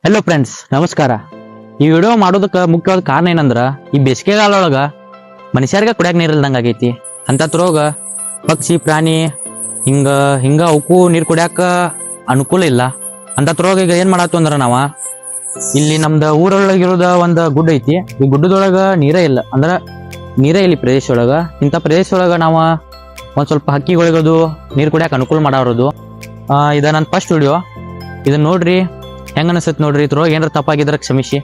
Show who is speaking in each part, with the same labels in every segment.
Speaker 1: Hello friends, ನಮಸ್ಕಾರ. ಈ video ಮಾಡೋದಕ್ಕೆ ಮುಖ್ಯವಾದ ಕಾರಣ ಏನಂದ್ರ, ಈ ಬೇಸಿಗೆಗಾಲೊಳಗ ಮನುಷ್ಯರಿಗೆ ಕುಡಿಯಾಕ ನೀರು ಇಲ್ದಂಗ ಆಗೈತಿ. ಅಂತತ್ರೋಗ ಪಕ್ಷಿ ಪ್ರಾಣಿ ಹಿಂಗ ಅವಕ್ಕೂ ನೀರು ಕುಡಿಯಾಕ ಅನುಕೂಲ ಇಲ್ಲ. ಅಂತತ್ರೋಗ ಈಗ ಏನ್ ಮಾಡತ್ತು ಅಂದ್ರ, ಇಲ್ಲಿ ನಮ್ದ ಊರೊಳಗಿರೋದ ಒಂದು ಗುಡ್ಡ ಐತಿ. ಈ ಗುಡ್ಡದೊಳಗ ನೀರೇ ಇಲ್ಲ, ಅಂದ್ರ ನೀರೇ ಇಲ್ಲಿ ಪ್ರದೇಶ ಒಳಗ. ಇಂಥ ಪ್ರದೇಶ ಒಳಗ ಒಂದ್ ಸ್ವಲ್ಪ ಹಕ್ಕಿಗಳಿಗೋದು ನೀರು ಕುಡಿಯಾಕ ಅನುಕೂಲ ಮಾಡೋದು. ಇದ ನನ್ನ ಫಸ್ಟ್ ವಿಡಿಯೋ. ಇದನ್ನ ನೋಡ್ರಿ, ಹೆಂಗ ಅನಿಸುತ್ತೆ ನೋಡ್ರಿ. ಇದ್ರೊಳಗೆ ಏನಾರ ತಪ್ಪಾಗಿದ್ರೆ ಕ್ಷಮಿಸಿ,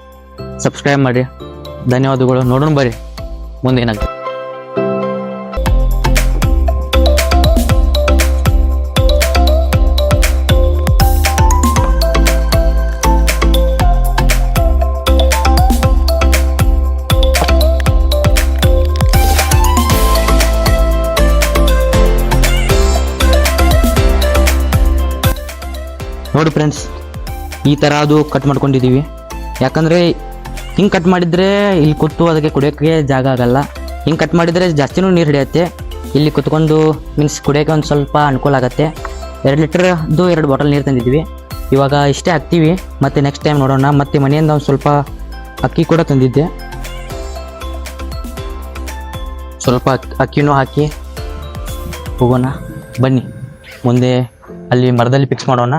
Speaker 1: ಸಬ್ಸ್ಕ್ರೈಬ್ ಮಾಡಿ. ಧನ್ಯವಾದಗಳು. ನೋಡೋಣ ಬರ್ರಿ ಮುಂದೆ ಏನಾಗ್ತದೆ. ನೋಡಿ ಫ್ರೆಂಡ್ಸ್, ಈ ಥರ ಅದು ಕಟ್ ಮಾಡ್ಕೊಂಡಿದ್ದೀವಿ. ಯಾಕಂದರೆ ಹಿಂಗೆ ಕಟ್ ಮಾಡಿದರೆ ಇಲ್ಲಿ ಕೂತು ಅದಕ್ಕೆ ಕುಡಿಯೋಕ್ಕೆ ಜಾಗ ಆಗಲ್ಲ. ಹಿಂಗೆ ಕಟ್ ಮಾಡಿದರೆ ಜಾಸ್ತಿನೂ ನೀರು ಹಿಡಿಯುತ್ತೆ. ಇಲ್ಲಿ ಕುತ್ಕೊಂಡು ಮೀನ್ಸ್ ಕುಡಿಯೋಕ್ಕೆ ಒಂದು ಸ್ವಲ್ಪ ಅನುಕೂಲ ಆಗುತ್ತೆ. 2 ಲೀಟರ್ದು 2 ಬಾಟಲ್ ನೀರು ತಂದಿದ್ವಿ. ಇವಾಗ ಇಷ್ಟೇ ಹಾಕ್ತೀವಿ, ಮತ್ತು ನೆಕ್ಸ್ಟ್ ಟೈಮ್ ನೋಡೋಣ. ಮತ್ತು ಮನೆಯಿಂದ ಒಂದು ಸ್ವಲ್ಪ ಅಕ್ಕಿ ಕೂಡ ತಂದಿದ್ದೆ. ಸ್ವಲ್ಪ ಅಕ್ಕಿನೂ ಹಾಕಿ ಹೋಗೋಣ ಬನ್ನಿ. ಮುಂದೆ ಅಲ್ಲಿ ಮರದಲ್ಲಿ ಫಿಕ್ಸ್ ಮಾಡೋಣ.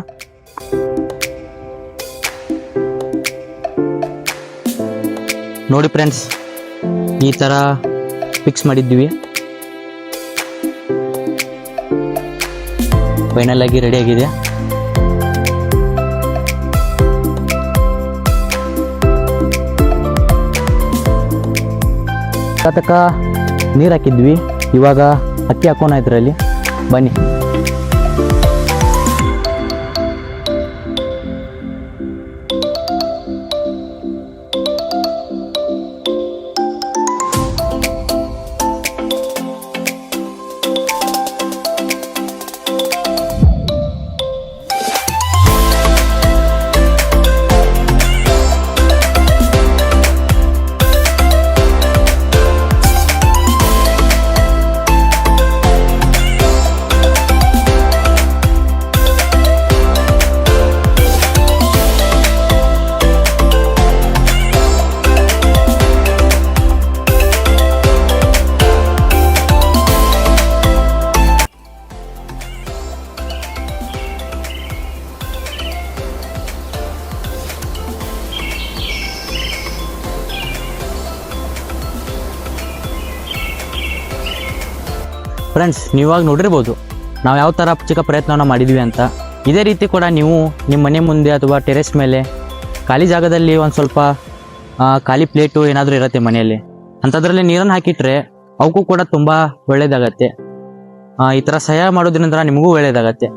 Speaker 1: ನೋಡಿ ಫ್ರೆಂಡ್ಸ್, ಈ ಥರ ಫಿಕ್ಸ್ ಮಾಡಿದ್ವಿ. ಫೈನಲ್ ಆಗಿ ರೆಡಿ ಆಗಿದೆ. ತನಕ ನೀರು ಹಾಕಿದ್ವಿ. ಇವಾಗ ಅಕ್ಕಿ ಹಾಕೋಣ ಇದರಲ್ಲಿ. ಬನ್ನಿ. ಫ್ರೆಂಡ್ಸ್, ನೀವಾಗ ನೋಡಿರ್ಬೋದು ನಾವು ಯಾವ ಥರ ಚಿಕ್ಕ ಪ್ರಯತ್ನವನ್ನು ಮಾಡಿದ್ವಿ ಅಂತ. ಇದೇ ರೀತಿ ಕೂಡ ನೀವು ನಿಮ್ಮ ಮನೆ ಮುಂದೆ ಅಥವಾ ಟೆರೆಸ್ ಮೇಲೆ ಖಾಲಿ ಜಾಗದಲ್ಲಿ ಒಂದು ಸ್ವಲ್ಪ ಖಾಲಿ ಪ್ಲೇಟು ಏನಾದರೂ ಇರುತ್ತೆ ಮನೆಯಲ್ಲಿ, ಅಂಥದ್ರಲ್ಲಿ ನೀರನ್ನು ಹಾಕಿಟ್ರೆ ಅವಕ್ಕೂ ಕೂಡ ತುಂಬ ಒಳ್ಳೆಯದಾಗತ್ತೆ. ಈ ಥರ ಸಹಾಯ ಮಾಡೋದ್ರಿಂದ ನಿಮಗೂ ಒಳ್ಳೆಯದಾಗತ್ತೆ.